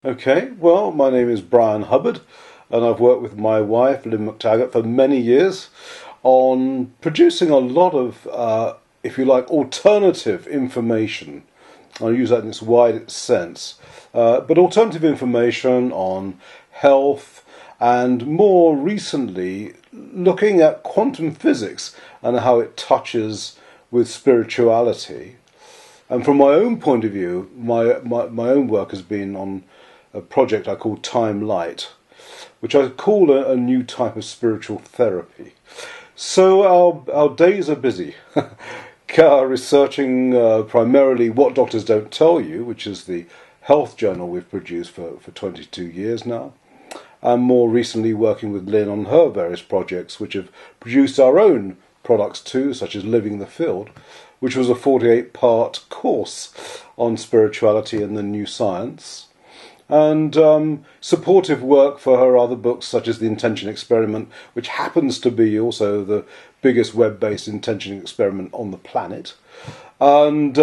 Okay, well, my name is Bryan Hubbard, and I've worked with my wife, Lynn McTaggart, for many years on producing a lot of, if you like, alternative information. I'll use that in its widest sense, but alternative information on health and more recently looking at quantum physics and how it touches with spirituality. And from my own point of view, my own work has been on a project I call Time Light, which I call a new type of spiritual therapy. So our days are busy, researching primarily What Doctors Don't Tell You, which is the health journal we've produced for 22 years now, and more recently working with Lynn on her various projects, which have produced our own products too, such as Living the Field, which was a 48-part course on spirituality and the new science, and supportive work for her other books, such as The Intention Experiment, which happens to be also the biggest web-based intention experiment on the planet, and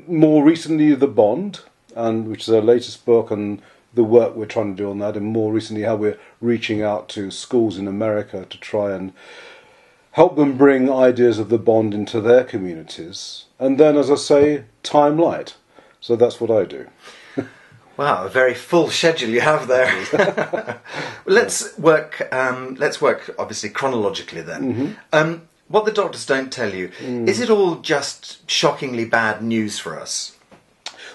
more recently The Bond, which is her latest book, and the work we're trying to do on that, and more recently how we're reaching out to schools in America to try and help them bring ideas of the bond into their communities. And then, as I say, Time Light. So that's what I do. Wow, a very full schedule you have there. Let's work obviously chronologically then. Mm-hmm. What the doctors don't tell you, is it all just shockingly bad news for us?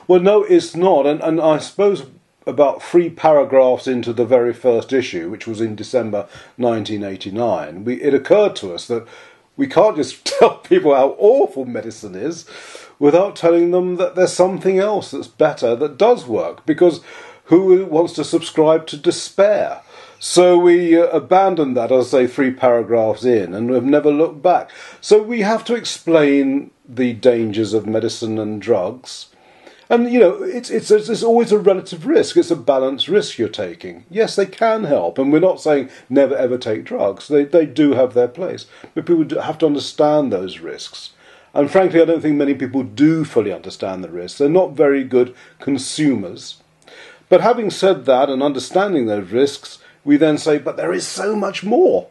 Well, no, it's not. And I suppose about 3 paragraphs into the very first issue, which was in December 1989, it occurred to us that we can't just tell people how awful medicine is without telling them that there's something else that's better that does work, because who wants to subscribe to despair? So we abandoned that, as I say, 3 paragraphs in, and have never looked back. So we have to explain the dangers of medicine and drugs. And, you know, it's always a relative risk. It's a balanced risk you're taking. Yes, they can help, and we're not saying never ever take drugs. They do have their place. But people have to understand those risks. And frankly, I don't think many people do fully understand the risks. They're not very good consumers. But having said that and understanding those risks, we then say, but there is so much more.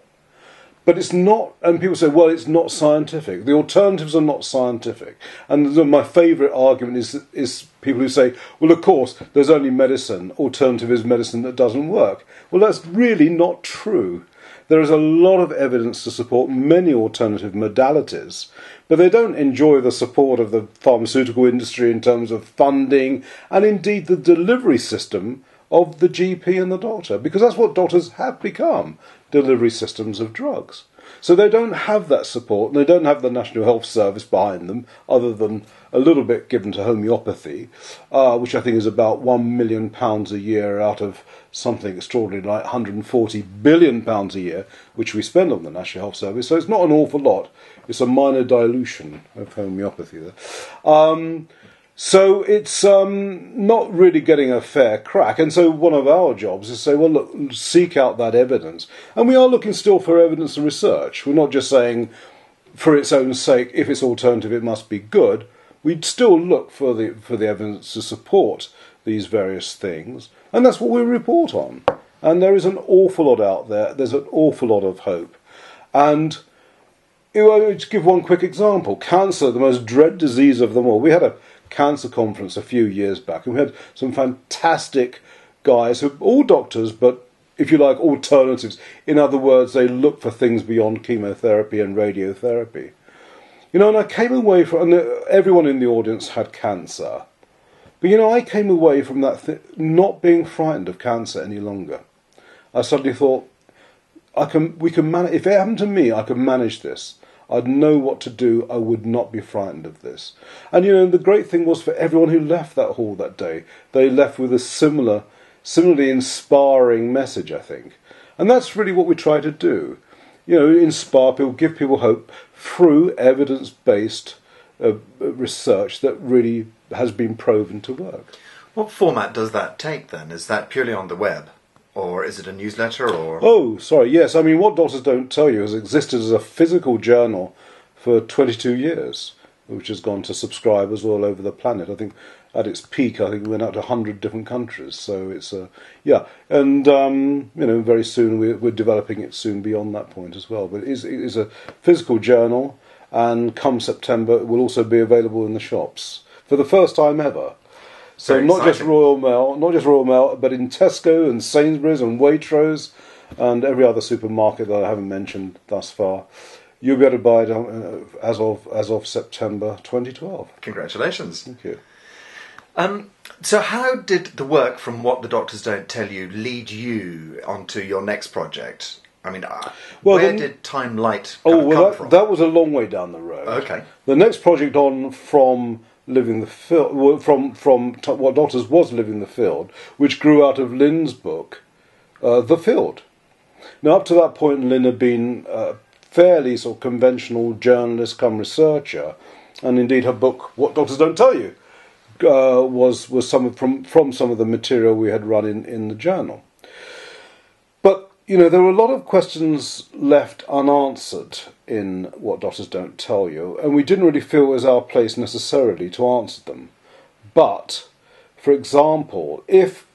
But it's not, and people say, well, it's not scientific. The alternatives are not scientific. And my favourite argument is people who say, well, of course, there's only medicine. Alternative is medicine that doesn't work. Well, that's really not true. There is a lot of evidence to support many alternative modalities, but they don't enjoy the support of the pharmaceutical industry in terms of funding and indeed the delivery system of the GP and the doctor, because that's what doctors have become, delivery systems of drugs. So they don't have that support, and they don't have the National Health Service behind them, other than a little bit given to homeopathy, which I think is about £1 million a year out of something extraordinary like £140 billion a year, which we spend on the National Health Service. So it's not an awful lot. It's a minor dilution of homeopathy there. So it's not really getting a fair crack. And so one of our jobs is to say, well, look, seek out that evidence. And we are looking still for evidence and research. We're not just saying, for its own sake, if it's alternative, it must be good. We'd still look for the evidence to support these various things. And that's what we report on. And there is an awful lot out there. There's an awful lot of hope. And I'll just give one quick example. Cancer, the most dread disease of them all. We had a cancer conference a few years back, and we had some fantastic guys who all doctors, but if you like, alternatives. In other words, they look for things beyond chemotherapy and radiotherapy. You know, and I came away from, and everyone in the audience had cancer, but you know, I came away from that not being frightened of cancer any longer. I suddenly thought, we can manage. If it happened to me, I could manage this. I'd know what to do. I would not be frightened of this. And, you know, the great thing was for everyone who left that hall that day, they left with a similarly inspiring message, I think. And that's really what we try to do. You know, inspire people, give people hope through evidence-based research that really has been proven to work. What format does that take then? Is that purely on the web? Or is it a newsletter? Or Oh, sorry, yes. I mean, What Doctors Don't Tell You has existed as a physical journal for 22 years, which has gone to subscribers all over the planet. I think at its peak, I think we went out to 100 different countries. So it's and very soon we're developing it soon beyond that point as well. But it is a physical journal, and come September it will also be available in the shops for the first time ever. So not just Royal Mail, but in Tesco and Sainsbury's and Waitrose and every other supermarket that I haven't mentioned thus far. You'll be able to buy it as of September 2012. Congratulations. Thank you. So how did the work from What the Doctors Don't Tell You lead you onto your next project? I mean, where did Time Light come from? That was a long way down the road. Okay. The next project on from Living the Field, from What Doctors was Living the Field, which grew out of Lynn's book, The Field. Now, up to that point, Lynn had been fairly sort of conventional journalist come researcher, and indeed her book, What Doctors Don't Tell You, was from some of the material we had run in the journal. But there were a lot of questions left unanswered in What Doctors Don't Tell You, and we didn't really feel it was our place necessarily to answer them. But, for example, if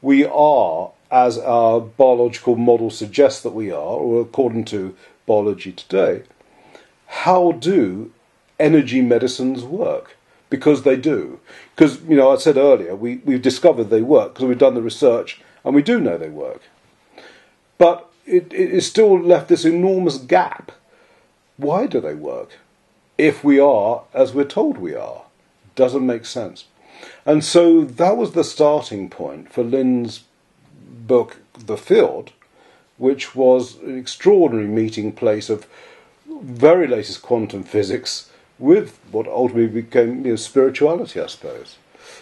we are, as our biological model suggests that we are, or according to biology today, how do energy medicines work? Because they do. Because, I said earlier, we've discovered they work because we've done the research and we do know they work. But it is still left this enormous gap. Why do they work? If we are as we're told we are. Doesn't make sense. And so that was the starting point for Lynn's book, The Field, which was an extraordinary meeting place of very latest quantum physics with what ultimately became spirituality, I suppose.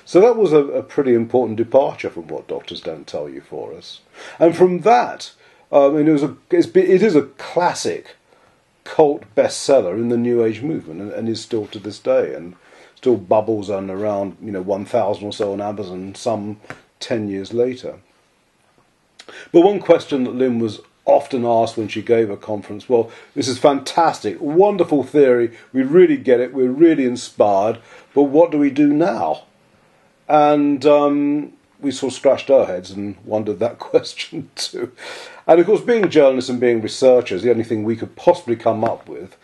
So that was a pretty important departure from What Doctors Don't Tell You for us. And from that, it is a classic cult bestseller in the New Age movement, and is still to this day, and still bubbles on around 1,000 or so on Amazon some 10 years later. But one question that Lynn was often asked when she gave a conference, well, this is fantastic, wonderful theory, we really get it, we're really inspired, but what do we do now? And we sort of scratched our heads and wondered that question too. And of course, being journalists and being researchers, the only thing we could possibly come up with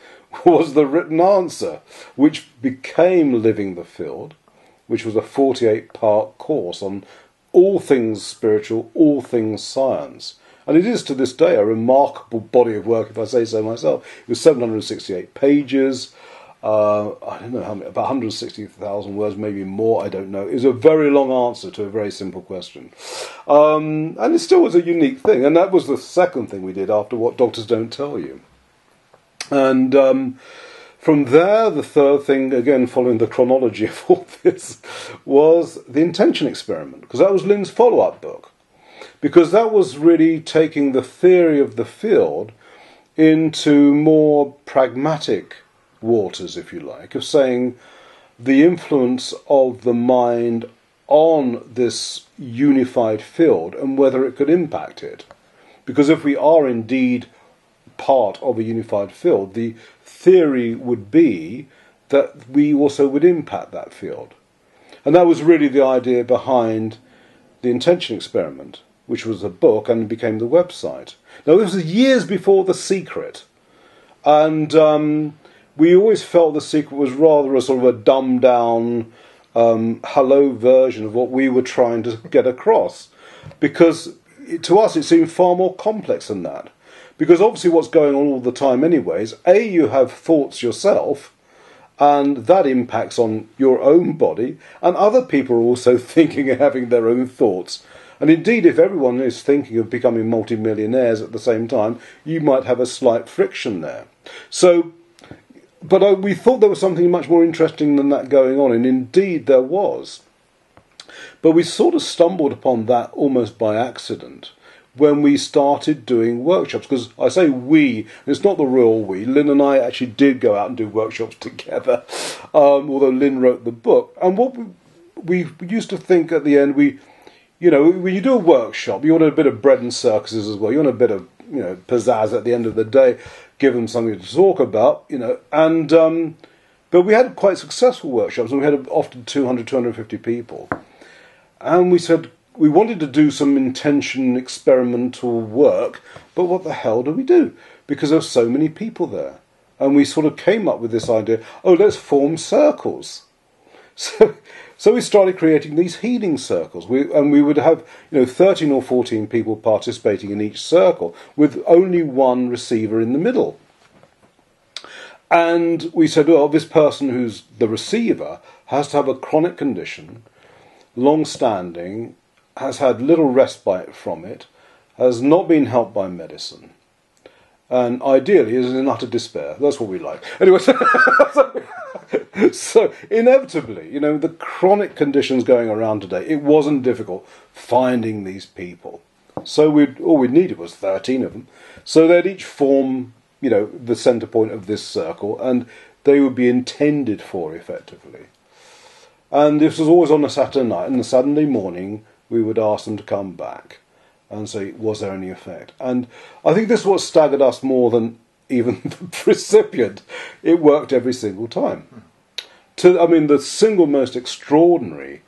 was the written answer, which became Living the Field, which was a 48-part course on all things spiritual, all things science. And it is to this day a remarkable body of work, if I say so myself. It was 768 pages, I don't know how many, about 160,000 words, maybe more, I don't know. It was a very long answer to a very simple question. And it still was a unique thing, and that was the second thing we did after What Doctors Don't Tell You. And from there, the third thing, again following the chronology of all this, was the Intention Experiment, because that was Lynn's follow-up book. Because that was really taking the theory of the field into more pragmatic waters, if you like, of saying the influence of the mind on this unified field and whether it could impact it. Because if we are indeed part of a unified field, the theory would be that we also would impact that field. And that was really the idea behind the Intention Experiment, which was a book and became the website. Now, this was years before The Secret, and we always felt The Secret was rather a sort of a dumbed-down, hello version of what we were trying to get across, because to us it seemed far more complex than that. Because obviously what's going on all the time anyways, A, you have thoughts yourself, and that impacts on your own body, and other people are also thinking and having their own thoughts. And indeed, if everyone is thinking of becoming multimillionaires at the same time, you might have a slight friction there. So, but we thought there was something much more interesting than that going on, and indeed there was. But we sort of stumbled upon that almost by accident when we started doing workshops. Because I say we, it's not the real we. Lynn and I actually did go out and do workshops together, although Lynn wrote the book. And what we used to think at the end, when you do a workshop, you want a bit of bread and circuses as well. You want a bit of, pizzazz at the end of the day, give them something to talk about, and But we had quite successful workshops, and we had often 200, 250 people. And we said we wanted to do some intention experimental work, but what the hell do we do? Because there were so many people there. And we sort of came up with this idea, let's form circles. So we started creating these healing circles. We would have 13 or 14 people participating in each circle with only one receiver in the middle. And we said, this person who's the receiver has to have a chronic condition, long-standing, has had little respite from it, has not been helped by medicine, and ideally is in utter despair. That's what we like. Anyway, so inevitably, the chronic conditions going around today, it wasn't difficult finding these people. So all we needed was 13 of them. So they'd each form, the centre point of this circle, and they would be intended for effectively. And this was always on a Saturday night, and the Saturday morning we would ask them to come back and say, was there any effect? And I think this is what staggered us more than even the recipient. It worked every single time. The single most extraordinary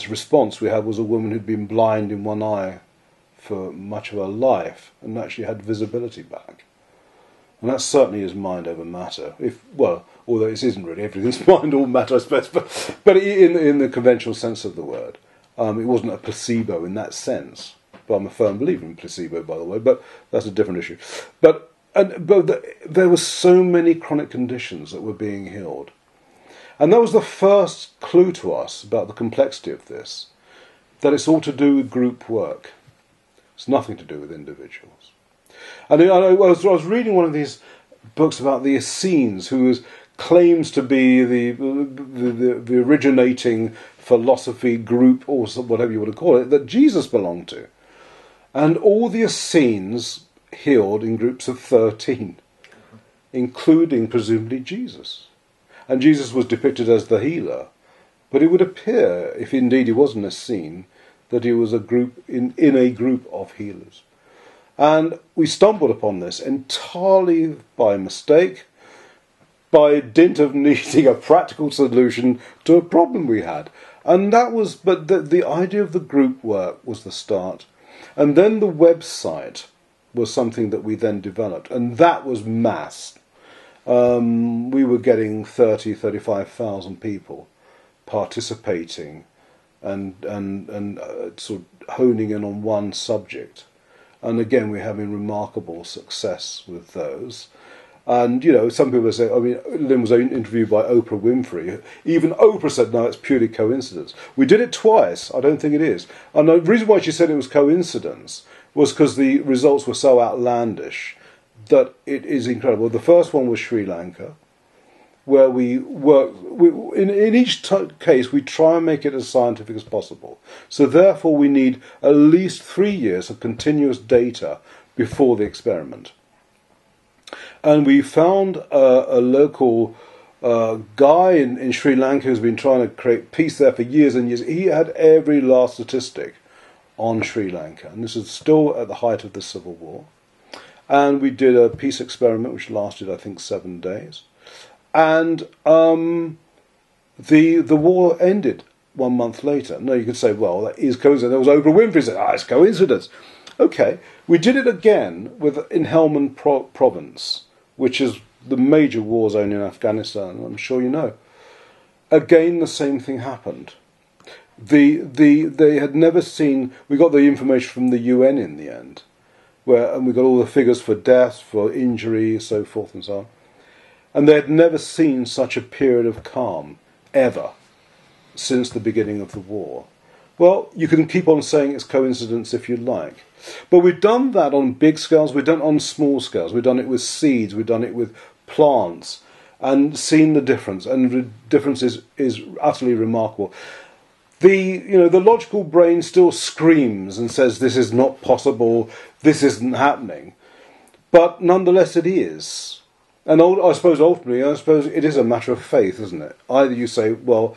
response we had was a woman who'd been blind in one eye for much of her life and actually had visibility back. And that certainly is mind over matter. Although it isn't really, everything's mind or matter, I suppose, but in the conventional sense of the word. It wasn't a placebo in that sense. But I'm a firm believer in placebo, by the way, but that's a different issue. But there were so many chronic conditions that were being healed. And that was the first clue to us about the complexity of this, that it's all to do with group work. It's nothing to do with individuals. And I was reading one of these books about the Essenes, who claims to be the originating philosophy group, or whatever you want to call it, that Jesus belonged to. And all the Essenes healed in groups of 13, including presumably Jesus. And Jesus was depicted as the healer, but it would appear, if indeed he was an Essene, that he was in a group of healers. And we stumbled upon this entirely by mistake, by dint of needing a practical solution to a problem we had. And that was, but the idea of the group work was the start. And then the website was something that we then developed, and that was mass. We were getting 35,000 people participating and sort of honing in on one subject. And again, we're having remarkable success with those. And, some people say, Lynn was interviewed by Oprah Winfrey. Even Oprah said, no, it's purely coincidence. We did it twice. I don't think it is. And the reason why she said it was coincidence was because the results were so outlandish that it is incredible. The first one was Sri Lanka, where we work. In each case, we try and make it as scientific as possible. So therefore, we need at least 3 years of continuous data before the experiment. And we found a local guy in Sri Lanka who's been trying to create peace there for years and years. He had every last statistic on Sri Lanka. And this is still at the height of the Civil War. And we did a peace experiment which lasted, I think, 7 days. And the war ended 1 month later. Now you could say, well, that is coincidence. There was Oprah Winfrey said, it's coincidence. Okay, we did it again in Helmand province, which is the major war zone in Afghanistan, I'm sure you know. Again, the same thing happened. They had never seen. We got the information from the UN in the end, and we got all the figures for deaths, for injury, so forth and so on. And they had never seen such a period of calm ever since the beginning of the war. Well, you can keep on saying it's coincidence if you like. But we've done that on big scales, we've done it on small scales, we've done it with seeds, we've done it with plants, and seen the difference. And the difference is utterly remarkable. The logical brain still screams and says this is not possible, this isn't happening. But nonetheless it is. And I suppose ultimately, it is a matter of faith, isn't it? Either you say, well,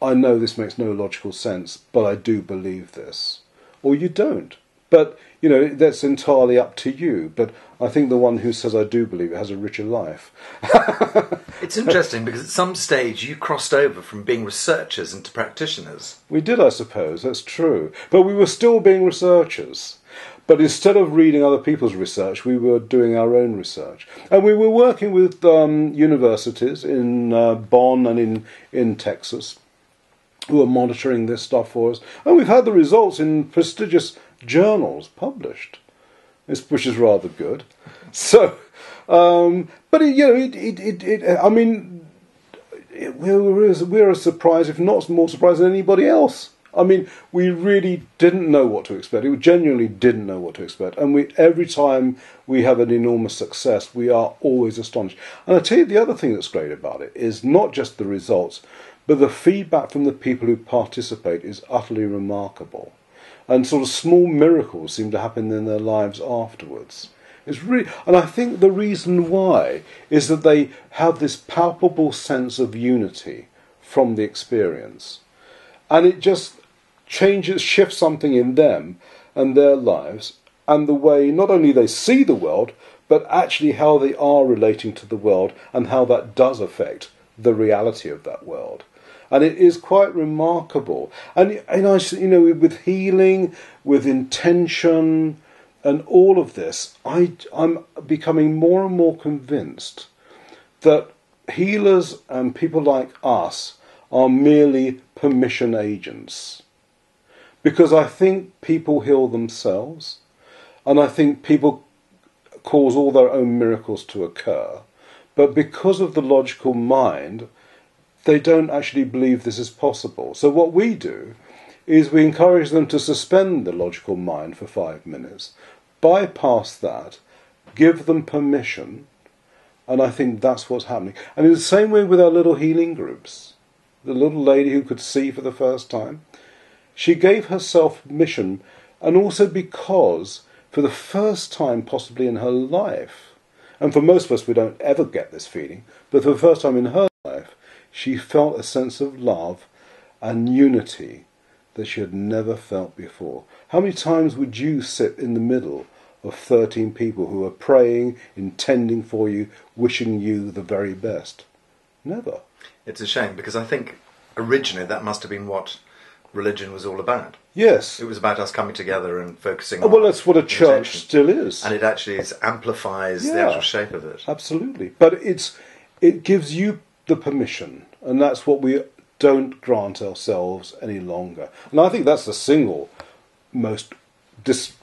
I know this makes no logical sense, but I do believe this. Or you don't. But, you know, that's entirely up to you. But I think the one who says I do believe it has a richer life. It's interesting because at some stage you crossed over from being researchers into practitioners. We did, I suppose, that's true. But we were still being researchers. But instead of reading other people's research, we were doing our own research. And we were working with universities in Bonn and in Texas who are monitoring this stuff for us. And we've had the results in prestigious journals published, which is rather good. So, but we're as surprised, if not more surprised than anybody else. I mean, we really didn't know what to expect. We genuinely didn't know what to expect. And every time we have an enormous success, we are always astonished. And I tell you, the other thing that's great about it is not just the results, but the feedback from the people who participate is utterly remarkable. And sort of small miracles seem to happen in their lives afterwards. It's really, and I think the reason why is that they have this palpable sense of unity from the experience. And it just shifts something in them and their lives, and the way not only they see the world, but actually how they are relating to the world and how that does affect the reality of that world. And it is quite remarkable. And I, with healing, with intention, and all of this, I'm becoming more and more convinced that healers and people like us are merely permission agents. Because I think people heal themselves, and I think people cause all their own miracles to occur. But because of the logical mind, they don't actually believe this is possible. So what we do is we encourage them to suspend the logical mind for 5 minutes, bypass that, give them permission, and I think that's what's happening. And in the same way with our little healing groups, the little lady who could see for the first time, she gave herself permission, and also because for the first time possibly in her life, and for most of us we don't ever get this feeling, but for the first time in her life, she felt a sense of love and unity that she had never felt before. How many times would you sit in the middle of 13 people who are praying, intending for you, wishing you the very best? Never. It's a shame, because I think originally that must have been what religion was all about. Yes. It was about us coming together and focusing on... Well, that's what a church still is. And it actually amplifies the actual shape of it. Absolutely. But it gives you the permission, and that's what we don't grant ourselves any longer. And I think that's the single most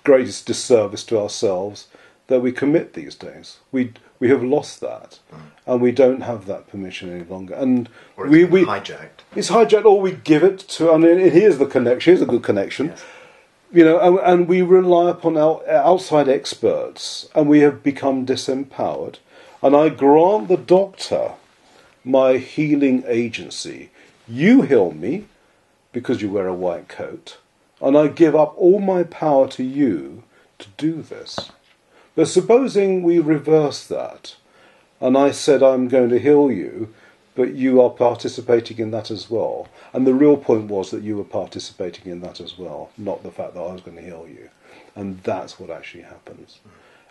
greatest disservice to ourselves that we commit these days. We have lost that, and we don't have that permission any longer. And or it's hijacked. It's hijacked, or we give it to. I mean, here's the connection. Here's a good connection. Yes. You know, and we rely upon our outside experts, and we have become disempowered. And I grant the doctor my healing agency. You heal me because you wear a white coat, and I give up all my power to you to do this. But supposing we reverse that, and I said I'm going to heal you, but you are participating in that as well. And the real point was that you were participating in that as well, not the fact that I was going to heal you. And that's what actually happens.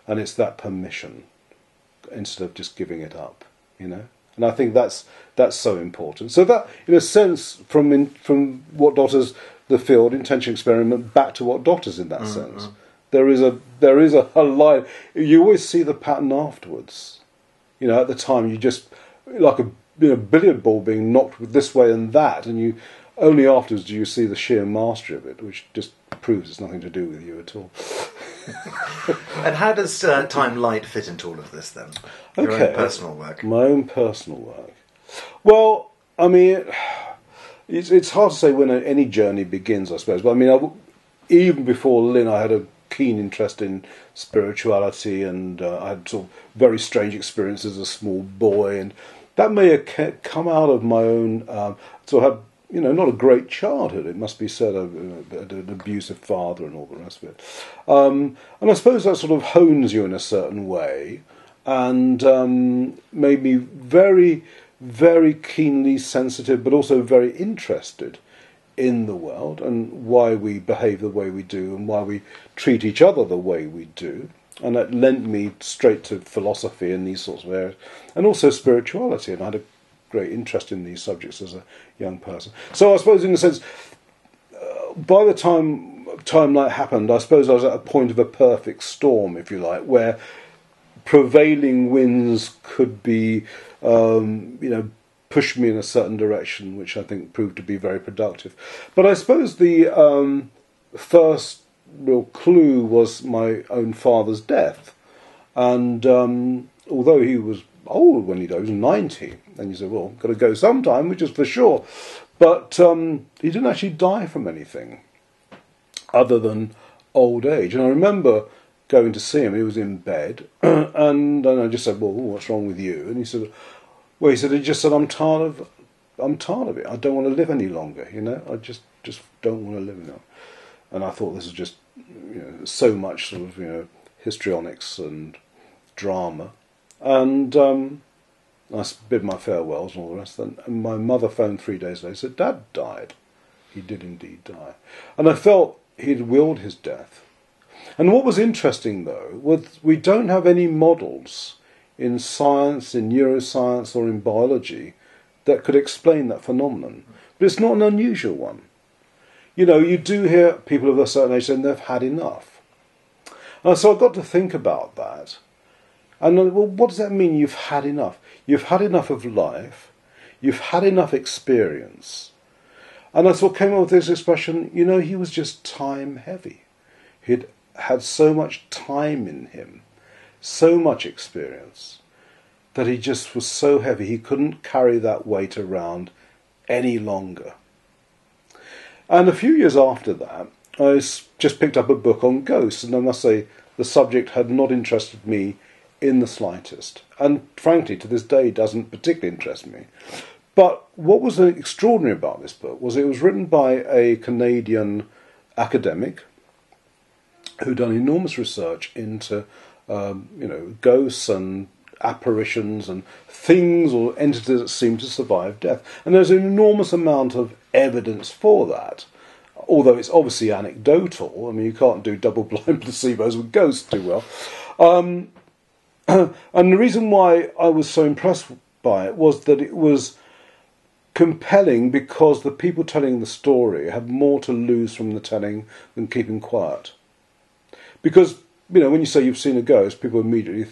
And it's that permission, instead of just giving it up, you know. And I think that's so important. So that, in a sense, from what Dotter's the field, intention experiment, back to what Dotter's in that sense. There is a line. You always see the pattern afterwards. You know, at the time you just like a billiard ball being knocked this way and that, and you only afterwards do you see the sheer mastery of it, which just proves it's nothing to do with you at all. And how does Time Light fit into all of this then? Your own personal work. My own personal work. Well, I mean, it's hard to say when any journey begins, I suppose. But I mean, even before Lynn, I had a keen interest in spirituality, and I had sort of very strange experiences as a small boy, and that may have come out of my own. So I had, not a great childhood, it must be said. An abusive father and all the rest of it. And I suppose that sort of hones you in a certain way, and made me very, very keenly sensitive, but also very interested in the world and why we behave the way we do and why we treat each other the way we do. And that lent me straight to philosophy and these sorts of areas, and also spirituality. And I had a great interest in these subjects as a young person. So I suppose, in a sense, by the time that happened, I suppose I was at a point of a perfect storm, if you like, where prevailing winds could be, push me in a certain direction, which I think proved to be very productive. But I suppose the first real clue was my own father's death. And although he was old when he died, he was 90, and you said, well, got to go sometime, which is for sure. But he didn't actually die from anything other than old age. And I remember going to see him. He was in bed, and I just said, well, what's wrong with you? And he said, he just said, I'm tired of it. I don't want to live any longer, I just don't want to live anymore. And I thought, this is just, so much sort of, histrionics and drama. And I bid my farewells and all the rest. And my mother phoned 3 days later and said, Dad died. He did indeed die. And I felt he'd willed his death. And what was interesting, though, was we don't have any models in science, in neuroscience, or in biology that could explain that phenomenon. But it's not an unusual one. You do hear people of a certain age saying they've had enough. And so I got to think about that. And well, what does that mean, you've had enough? You've had enough of life. You've had enough experience. And that's what came up with this expression, he was just time heavy. He'd had so much time in him, so much experience, that he just was so heavy he couldn't carry that weight around any longer. And a few years after that, I just picked up a book on ghosts, and I must say the subject had not interested me in the slightest, and frankly to this day doesn't particularly interest me. But what was extraordinary about this book was it was written by a Canadian academic who'd done enormous research into ghosts and apparitions and things or entities that seem to survive death. And there's an enormous amount of evidence for that, although it's obviously anecdotal. I mean, you can't do double-blind placebos with ghosts too well. And the reason why I was so impressed by it was that it was compelling because the people telling the story had more to lose from the telling than keeping quiet. Because, when you say you've seen a ghost, people immediately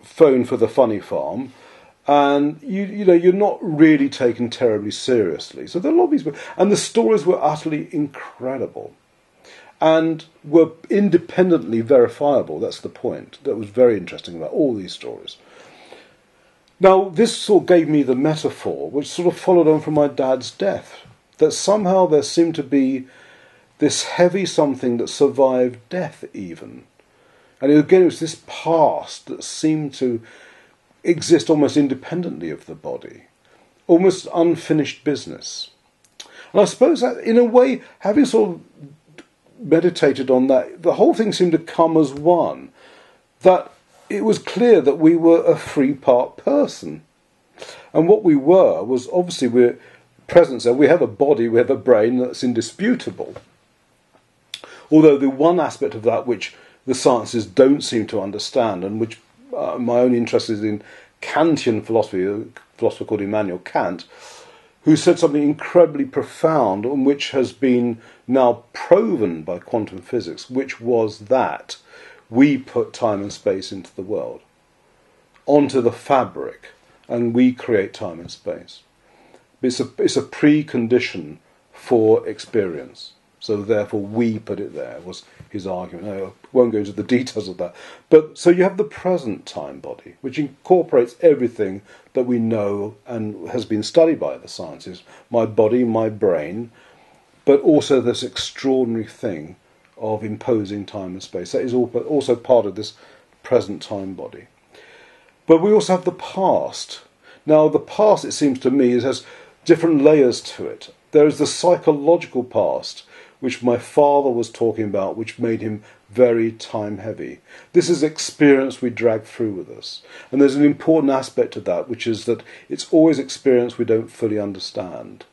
phone for the funny farm, and you're not really taken terribly seriously. So there are a lot of these people, and the stories were utterly incredible, and were independently verifiable. That's the point. That was very interesting about all these stories. Now, this sort of gave me the metaphor, which sort of followed on from my dad's death, that somehow there seemed to be this heavy something that survived death even. And again, it was this past that seemed to exist almost independently of the body, almost unfinished business. And I suppose that, in a way, having sort of meditated on that, the whole thing seemed to come as one, that it was clear that we were a three-part person. And what we were was, obviously, we're present there. We have a body, we have a brain, that's indisputable. Although the one aspect of that which the sciences don't seem to understand, and which my own interest is in Kantian philosophy, a philosopher called Immanuel Kant, who said something incredibly profound and which has been now proven by quantum physics, which was that we put time and space into the world, onto the fabric, and we create time and space. It's a precondition for experience. So therefore we put it there, was his argument. I won't go into the details of that. But so you have the present time body, which incorporates everything that we know and has been studied by the sciences. My body, my brain, but also this extraordinary thing of imposing time and space. That is also part of this present time body. But we also have the past. Now the past, it seems to me, has different layers to it. There is the psychological past, which my father was talking about, which made him very time heavy. This is experience we drag through with us. And there's an important aspect of that, which is that it's always experience we don't fully understand.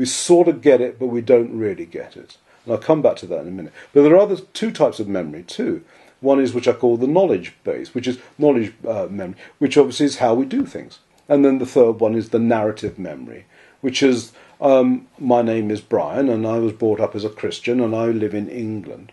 We sort of get it, but we don't really get it. And I'll come back to that in a minute. But there are other two types of memory too. One is which I call the knowledge base, which is knowledge memory, which obviously is how we do things. And then the third one is the narrative memory, which is my name is Bryan and I was brought up as a Christian and I live in England.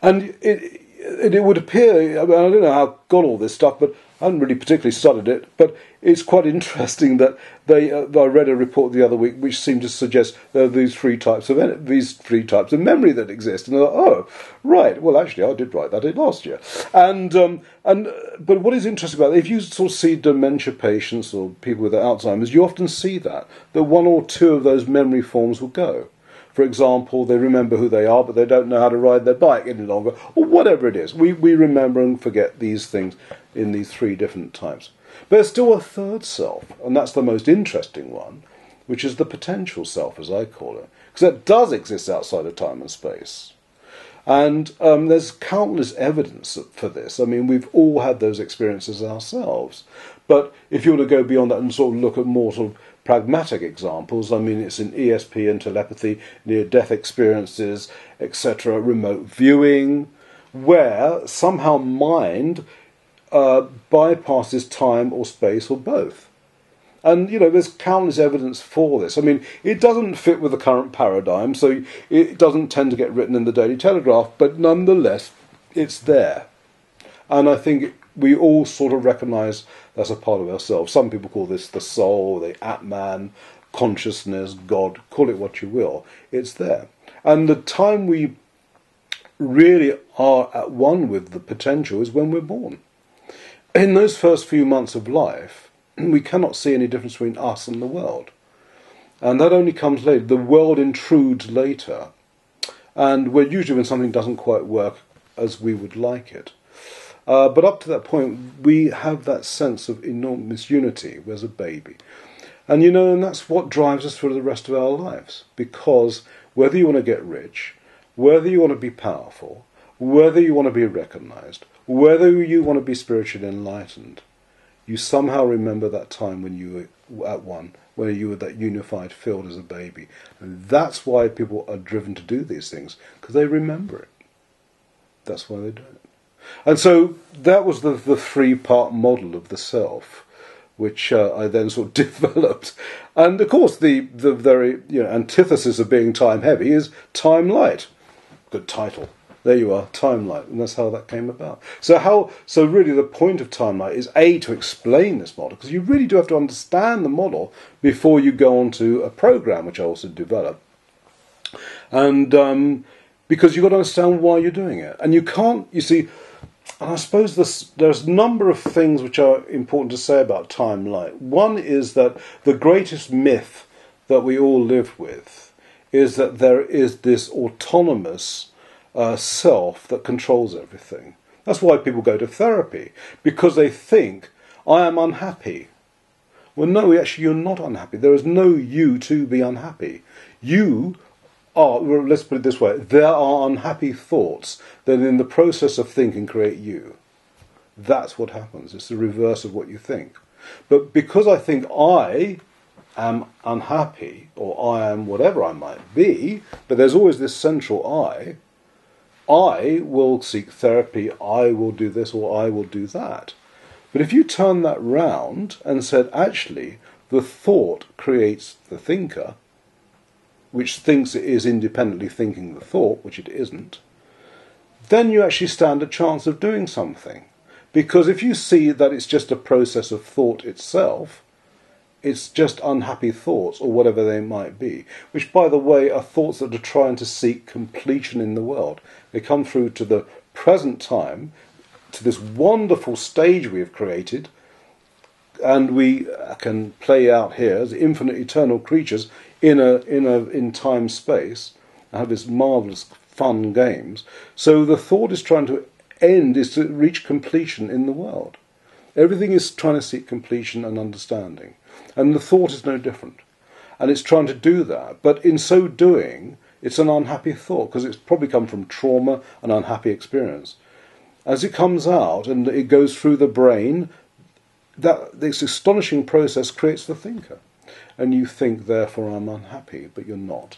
And it would appear, I don't know how I got all this stuff, but I haven't really particularly studied it, but it's quite interesting that I read a report the other week which seemed to suggest there are these three types of memory that exist. And I thought, oh, right, well, actually, I did write that in last year. But what is interesting about it, if you sort of see dementia patients or people with Alzheimer's, you often see that one or two of those memory forms will go. For example, they remember who they are, but they don't know how to ride their bike any longer, or whatever it is. We remember and forget these things in these three different types. But there's still a third self, and that's the most interesting one, which is the potential self, as I call it, because that does exist outside of time and space. And there's countless evidence for this. I mean, we've all had those experiences ourselves. But if you were to go beyond that and sort of look at more sort of pragmatic examples, I mean, it's in ESP and telepathy, near-death experiences, etc., remote viewing, where somehow mind bypasses time or space or both. And, there's countless evidence for this. I mean, it doesn't fit with the current paradigm, so it doesn't tend to get written in the Daily Telegraph, but nonetheless, it's there. And I think we all sort of recognise that's a part of ourselves. Some people call this the soul, the Atman, consciousness, God, call it what you will. It's there. And the time we really are at one with the potential is when we're born. In those first few months of life, we cannot see any difference between us and the world. And that only comes later. The world intrudes later. And we're usually when something doesn't quite work as we would like it. But up to that point, we have that sense of enormous unity as a baby. And and that's what drives us through the rest of our lives. Because whether you want to get rich, whether you want to be powerful, whether you want to be recognised, whether you want to be spiritually enlightened, you somehow remember that time when you were at one, when you were that unified field as a baby. And that's why people are driven to do these things, because they remember it. That's why they do it. And so that was the three-part model of the self, which I then sort of developed. And of course, the very antithesis of being time-heavy is time-light. Good title. There you are, time-light, and that's how that came about. So really the point of time-light is to explain this model, because you really do have to understand the model before you go on to a program, which I also developed. And because you've got to understand why you're doing it. And you can't, and I suppose there's a number of things which are important to say about time-light. One is that the greatest myth that we all live with is that there is this autonomous self that controls everything. That's why people go to therapy, because they think, I am unhappy. Well, no, actually you're not unhappy. There is no you to be unhappy. You are, well, let's put it this way, there are unhappy thoughts that in the process of thinking create you. That's what happens. It's the reverse of what you think. But because I think I am unhappy, or I am whatever I might be, but there's always this central I will seek therapy, I will do this, or I will do that. But if you turn that round and said, actually, the thought creates the thinker, which thinks it is independently thinking the thought, which it isn't, then you actually stand a chance of doing something. Because if you see that it's just a process of thought itself, it's just unhappy thoughts, or whatever they might be, which, by the way, are thoughts that are trying to seek completion in the world. They come through to the present time, to this wonderful stage we have created, and we can play out here as infinite eternal creatures in time space, and have this marvellous fun games. So the thought is trying to is to reach completion in the world. Everything is trying to seek completion and understanding. And the thought is no different. And it's trying to do that. But in so doing, it's an unhappy thought, because it's probably come from trauma and unhappy experience. As it comes out and it goes through the brain, this astonishing process creates the thinker. and you think, therefore I'm unhappy, but you're not.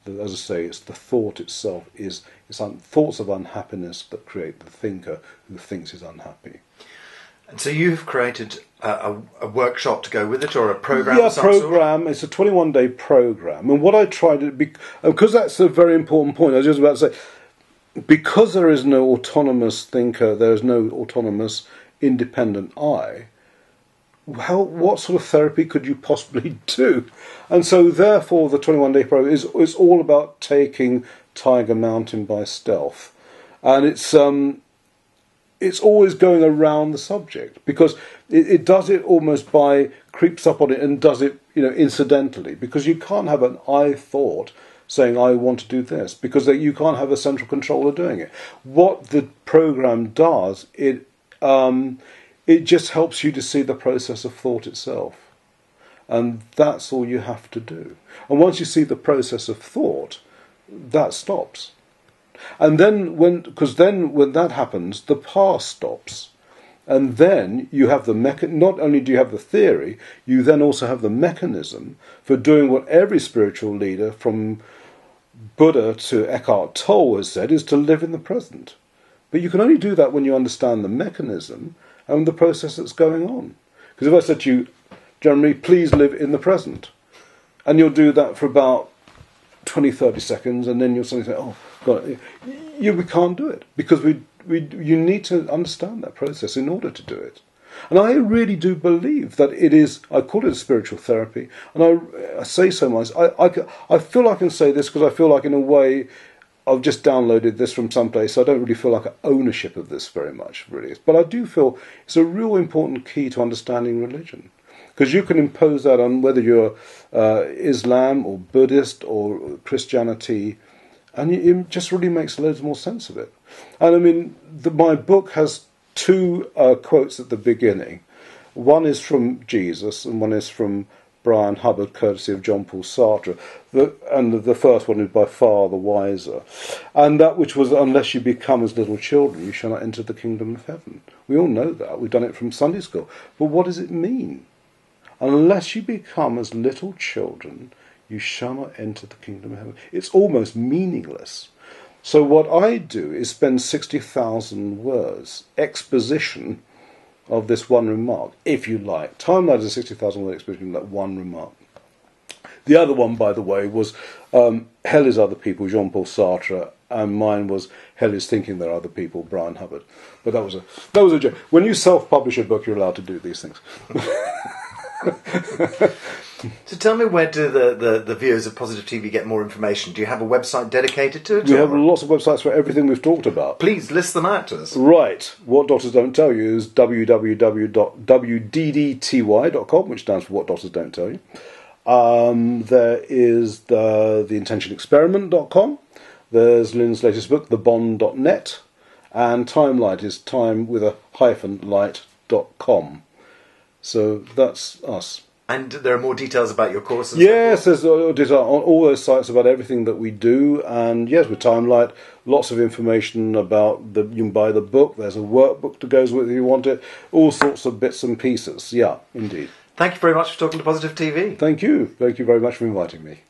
As I say, it's the thought itself, it's thoughts of unhappiness that create the thinker who thinks is unhappy. And so you've created a workshop to go with it, or a program? Yeah, program. It's a 21-day program, and what I tried to because that's a very important point. I was just about to say, because there is no autonomous thinker, there is no autonomous independent I. What sort of therapy could you possibly do? And so, therefore, the 21-day program is all about taking Tiger Mountain by stealth, and it's always going around the subject, because it does it almost creeps up on it and does it, incidentally, because you can't have an I thought saying I want to do this, because you can't have a central controller doing it. What the program does, it just helps you to see the process of thought itself. And that's all you have to do. And once you see the process of thought, that stops. And then when that happens, the past stops. And then you have not only do you have the theory, you then also have the mechanism for doing what every spiritual leader, from Buddha to Eckhart Tolle, has said, is to live in the present. But you can only do that when you understand the mechanism and the process that's going on. Because if I said to you, Jeremy, please live in the present, and you'll do that for about 20, 30 seconds, and then you'll suddenly say, oh, God, we can't do it, because you need to understand that process in order to do it. And I really do believe that it is, I call it a spiritual therapy, and I say so much. I feel I can say this because I feel like, in a way, I've just downloaded this from someplace, so I don't really feel like ownership of this very much, really. But I do feel it's a real important key to understanding religion, because you can impose that on whether you're Islam or Buddhist or Christianity, and it just really makes loads more sense of it. And I mean, my book has two quotes at the beginning. One is from Jesus, and one is from Bryan Hubbard, courtesy of John Paul Sartre. And the first one is by far the wiser. And that which was, unless you become as little children, you shall not enter the kingdom of heaven. We all know that. We've done it from Sunday school. But what does it mean? Unless you become as little children, you shall not enter the kingdom of heaven. It's almost meaningless. So what I do is spend 60,000 words, exposition of this one remark, if you like. Timeline is a 60,000 word exposition of that one remark. The other one, by the way, was Hell is Other People, Jean Paul Sartre, and mine was Hell is Thinking There Are Other People, Bryan Hubbard. But that was a joke. When you self-publish a book, you're allowed to do these things. So tell me, where do the viewers of Positive TV get more information? Do you have a website dedicated to it? We have lots of websites for everything we've talked about. Please list them out to us. Right. What Doctors Don't Tell You is www.wddty.com, which stands for What Doctors Don't Tell You. There is the intentionexperiment.com. There's Lynn's latest book, thebond.net. And Timelight is time with a -light.com. So that's us. And there are more details about your courses? Yes, there's details on all those sites about everything that we do. And yes, with Timelight, lots of information about you can buy the book. There's a workbook that goes with it if you want it. All sorts of bits and pieces. Yeah, indeed. Thank you very much for talking to Positive TV. Thank you. Thank you very much for inviting me.